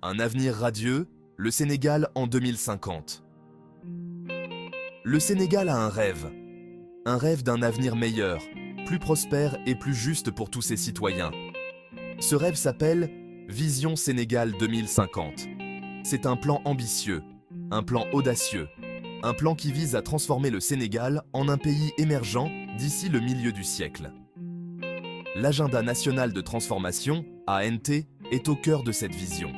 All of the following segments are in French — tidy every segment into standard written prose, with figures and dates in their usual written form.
Un avenir radieux, le Sénégal en 2050. Le Sénégal a un rêve d'un avenir meilleur, plus prospère et plus juste pour tous ses citoyens. Ce rêve s'appelle Vision Sénégal 2050. C'est un plan ambitieux, un plan audacieux, un plan qui vise à transformer le Sénégal en un pays émergent d'ici le milieu du siècle. L'Agenda national de transformation, ANT, est au cœur de cette vision.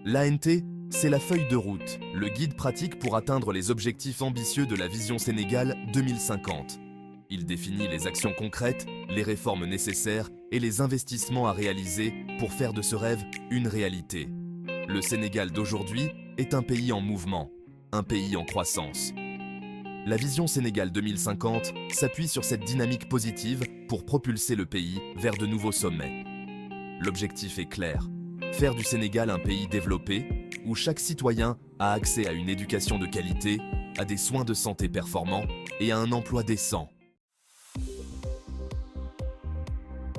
L'ANT, c'est la feuille de route, le guide pratique pour atteindre les objectifs ambitieux de la Vision Sénégal 2050. Il définit les actions concrètes, les réformes nécessaires et les investissements à réaliser pour faire de ce rêve une réalité. Le Sénégal d'aujourd'hui est un pays en mouvement, un pays en croissance. La Vision Sénégal 2050 s'appuie sur cette dynamique positive pour propulser le pays vers de nouveaux sommets. L'objectif est clair, faire du Sénégal un pays développé, où chaque citoyen a accès à une éducation de qualité, à des soins de santé performants et à un emploi décent.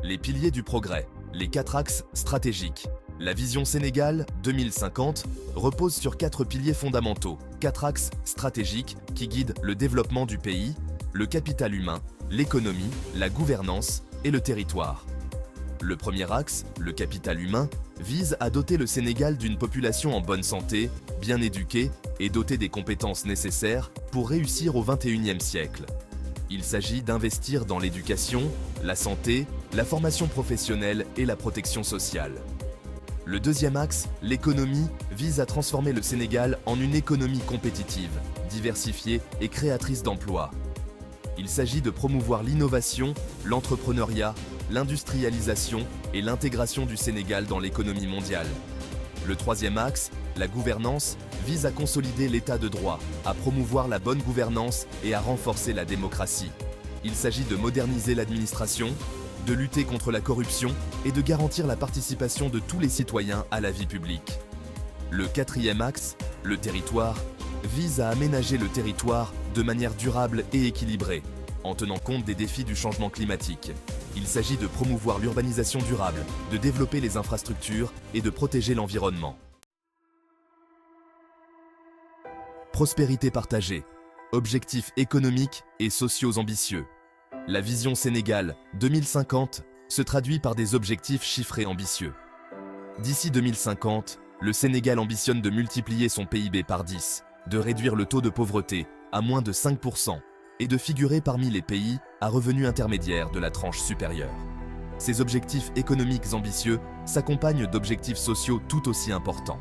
Les piliers du progrès, les 4 axes stratégiques. La Vision Sénégal 2050 repose sur 4 piliers fondamentaux, 4 axes stratégiques qui guident le développement du pays, le capital humain, l'économie, la gouvernance et le territoire. Le premier axe, le capital humain, vise à doter le Sénégal d'une population en bonne santé, bien éduquée et dotée des compétences nécessaires pour réussir au XXIe siècle. Il s'agit d'investir dans l'éducation, la santé, la formation professionnelle et la protection sociale. Le deuxième axe, l'économie, vise à transformer le Sénégal en une économie compétitive, diversifiée et créatrice d'emplois. Il s'agit de promouvoir l'innovation, l'entrepreneuriat, l'industrialisation et l'intégration du Sénégal dans l'économie mondiale. Le troisième axe, la gouvernance, vise à consolider l'état de droit, à promouvoir la bonne gouvernance et à renforcer la démocratie. Il s'agit de moderniser l'administration, de lutter contre la corruption et de garantir la participation de tous les citoyens à la vie publique. Le quatrième axe, le territoire, vise à aménager le territoire de manière durable et équilibrée, en tenant compte des défis du changement climatique. Il s'agit de promouvoir l'urbanisation durable, de développer les infrastructures et de protéger l'environnement. Prospérité partagée, objectifs économiques et sociaux ambitieux. La Vision Sénégal 2050 se traduit par des objectifs chiffrés ambitieux. D'ici 2050, le Sénégal ambitionne de multiplier son PIB par 10, de réduire le taux de pauvreté à moins de 5% et de figurer parmi les pays à revenus intermédiaires de la tranche supérieure. Ces objectifs économiques ambitieux s'accompagnent d'objectifs sociaux tout aussi importants.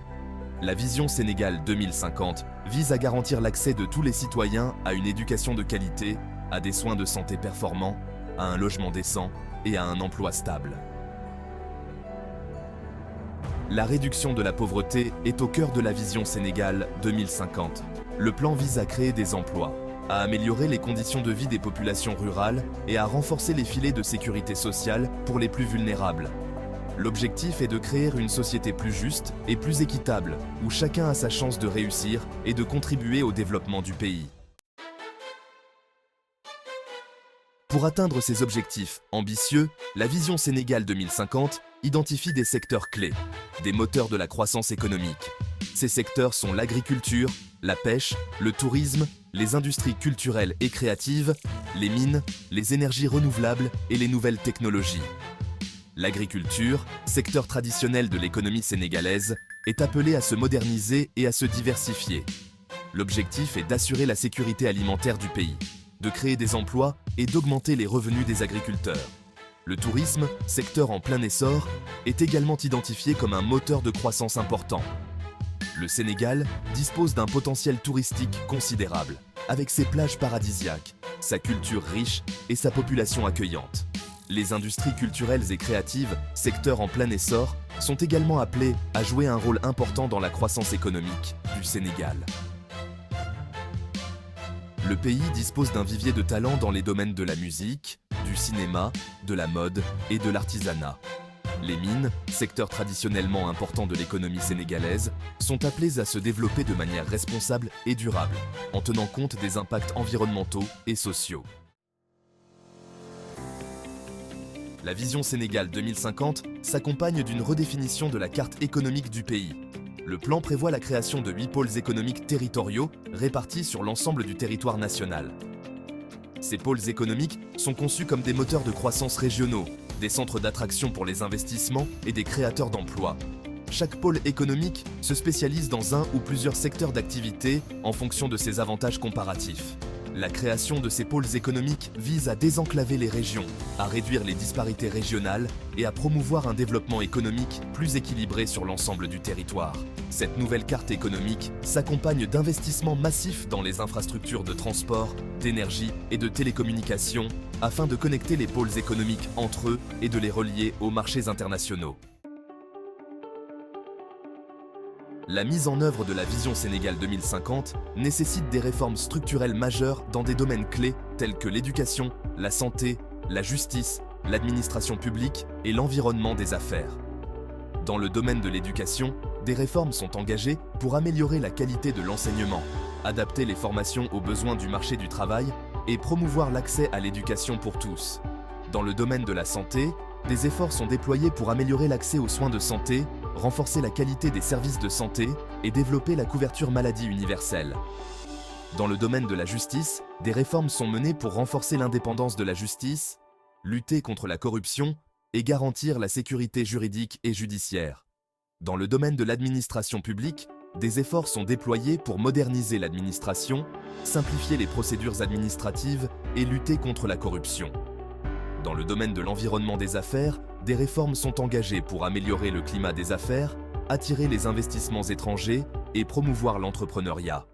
La Vision Sénégal 2050 vise à garantir l'accès de tous les citoyens à une éducation de qualité, à des soins de santé performants, à un logement décent et à un emploi stable. La réduction de la pauvreté est au cœur de la Vision Sénégal 2050. Le plan vise à créer des emplois, à améliorer les conditions de vie des populations rurales et à renforcer les filets de sécurité sociale pour les plus vulnérables. L'objectif est de créer une société plus juste et plus équitable, où chacun a sa chance de réussir et de contribuer au développement du pays. Pour atteindre ces objectifs ambitieux, la Vision Sénégal 2050 identifie des secteurs clés, des moteurs de la croissance économique. Ces secteurs sont l'agriculture, la pêche, le tourisme, les industries culturelles et créatives, les mines, les énergies renouvelables et les nouvelles technologies. L'agriculture, secteur traditionnel de l'économie sénégalaise, est appelée à se moderniser et à se diversifier. L'objectif est d'assurer la sécurité alimentaire du pays, de créer des emplois et d'augmenter les revenus des agriculteurs. Le tourisme, secteur en plein essor, est également identifié comme un moteur de croissance important. Le Sénégal dispose d'un potentiel touristique considérable, avec ses plages paradisiaques, sa culture riche et sa population accueillante. Les industries culturelles et créatives, secteur en plein essor, sont également appelées à jouer un rôle important dans la croissance économique du Sénégal. Le pays dispose d'un vivier de talents dans les domaines de la musique, du cinéma, de la mode et de l'artisanat. Les mines, secteur traditionnellement important de l'économie sénégalaise, sont appelées à se développer de manière responsable et durable, en tenant compte des impacts environnementaux et sociaux. La vision Sénégal 2050 s'accompagne d'une redéfinition de la carte économique du pays. Le plan prévoit la création de 8 pôles économiques territoriaux répartis sur l'ensemble du territoire national. Ces pôles économiques sont conçus comme des moteurs de croissance régionaux, des centres d'attraction pour les investissements et des créateurs d'emplois. Chaque pôle économique se spécialise dans un ou plusieurs secteurs d'activité en fonction de ses avantages comparatifs. La création de ces pôles économiques vise à désenclaver les régions, à réduire les disparités régionales et à promouvoir un développement économique plus équilibré sur l'ensemble du territoire. Cette nouvelle carte économique s'accompagne d'investissements massifs dans les infrastructures de transport, d'énergie et de télécommunications afin de connecter les pôles économiques entre eux et de les relier aux marchés internationaux. La mise en œuvre de la vision Sénégal 2050 nécessite des réformes structurelles majeures dans des domaines clés tels que l'éducation, la santé, la justice, l'administration publique et l'environnement des affaires. Dans le domaine de l'éducation, des réformes sont engagées pour améliorer la qualité de l'enseignement, adapter les formations aux besoins du marché du travail et promouvoir l'accès à l'éducation pour tous. Dans le domaine de la santé, des efforts sont déployés pour améliorer l'accès aux soins de santé, renforcer la qualité des services de santé et développer la couverture maladie universelle. Dans le domaine de la justice, des réformes sont menées pour renforcer l'indépendance de la justice, lutter contre la corruption et garantir la sécurité juridique et judiciaire. Dans le domaine de l'administration publique, des efforts sont déployés pour moderniser l'administration, simplifier les procédures administratives et lutter contre la corruption. Dans le domaine de l'environnement des affaires, des réformes sont engagées pour améliorer le climat des affaires, attirer les investissements étrangers et promouvoir l'entrepreneuriat.